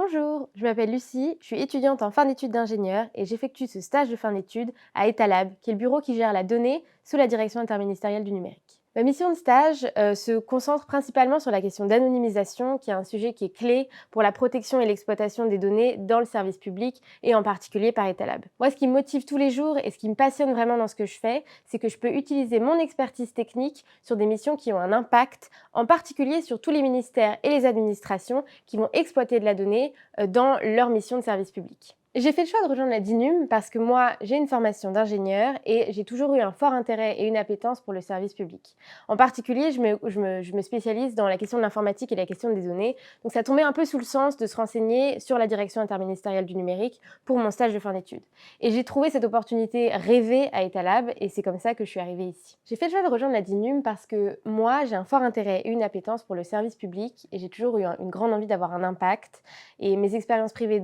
Bonjour, je m'appelle Lucie, je suis étudiante en fin d'études d'ingénieur et j'effectue ce stage de fin d'études à Etalab, qui est le bureau qui gère la donnée sous la direction interministérielle du numérique. Ma mission de stage se concentre principalement sur la question d'anonymisation, qui est un sujet qui est clé pour la protection et l'exploitation des données dans le service public et en particulier par Etalab. Moi, ce qui me motive tous les jours et ce qui me passionne vraiment dans ce que je fais, c'est que je peux utiliser mon expertise technique sur des missions qui ont un impact, en particulier sur tous les ministères et les administrations qui vont exploiter de la donnée dans leur mission de service public. J'ai fait le choix de rejoindre la DINUM parce que moi, j'ai une formation d'ingénieur et j'ai toujours eu un fort intérêt et une appétence pour le service public. En particulier, je me spécialise dans la question de l'informatique et la question des données. Donc ça tombait un peu sous le sens de se renseigner sur la direction interministérielle du numérique pour mon stage de fin d'études. Et j'ai trouvé cette opportunité rêvée à Etalab et c'est comme ça que je suis arrivée ici. J'ai fait le choix de rejoindre la DINUM parce que moi, j'ai un fort intérêt et une appétence pour le service public et j'ai toujours eu une grande envie d'avoir un impact. Et mes expériences privées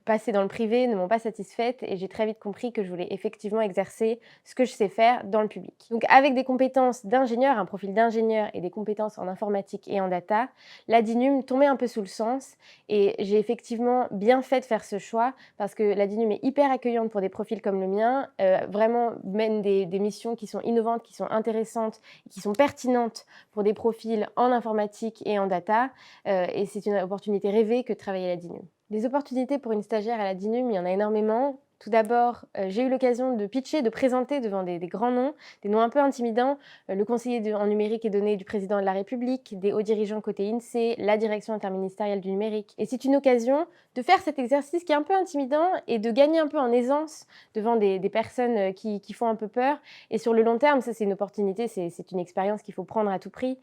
passées dans le privé ne m'ont pas satisfaite et j'ai très vite compris que je voulais effectivement exercer ce que je sais faire dans le public. Donc avec des compétences d'ingénieur, un profil d'ingénieur et des compétences en informatique et en data, la DINUM tombait un peu sous le sens et j'ai effectivement bien fait de faire ce choix parce que la DINUM est hyper accueillante pour des profils comme le mien, vraiment mène des missions qui sont innovantes, qui sont intéressantes, qui sont pertinentes pour des profils en informatique et en data et c'est une opportunité rêvée que de travailler à la DINUM. Des opportunités pour une stagiaire à la DINUM, il y en a énormément. Tout d'abord, j'ai eu l'occasion de pitcher, de présenter devant des grands noms, des noms un peu intimidants, le conseiller en numérique et données du président de la République, des hauts dirigeants côté INSEE, la direction interministérielle du numérique. Et c'est une occasion de faire cet exercice qui est un peu intimidant et de gagner un peu en aisance devant des personnes qui font un peu peur. Et sur le long terme, ça c'est une opportunité, c'est une expérience qu'il faut prendre à tout prix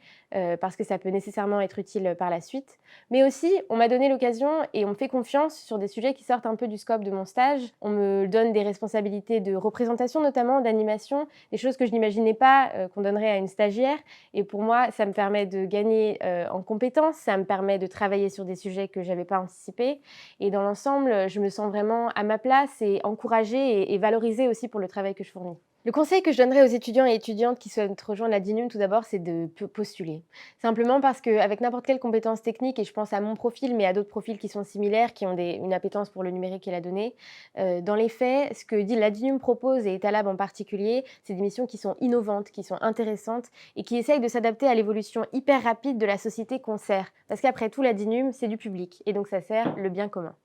parce que ça peut nécessairement être utile par la suite. Mais aussi, on m'a donné l'occasion et on me fait confiance sur des sujets qui sortent un peu du scope de mon stage. On me donne des responsabilités de représentation notamment, d'animation, des choses que je n'imaginais pas qu'on donnerait à une stagiaire. Et pour moi, ça me permet de gagner en compétences, ça me permet de travailler sur des sujets que je n'avais pas anticipés. Et dans l'ensemble, je me sens vraiment à ma place et encouragée et valorisée aussi pour le travail que je fournis. Le conseil que je donnerais aux étudiants et étudiantes qui souhaitent rejoindre la DINUM, tout d'abord, c'est de postuler. Simplement parce qu'avec n'importe quelle compétence technique, et je pense à mon profil, mais à d'autres profils qui sont similaires, qui ont une appétence pour le numérique et la donnée, dans les faits, ce que la DINUM propose, et Etalab en particulier, c'est des missions qui sont innovantes, qui sont intéressantes et qui essayent de s'adapter à l'évolution hyper rapide de la société qu'on sert. Parce qu'après tout, la DINUM, c'est du public et donc ça sert le bien commun.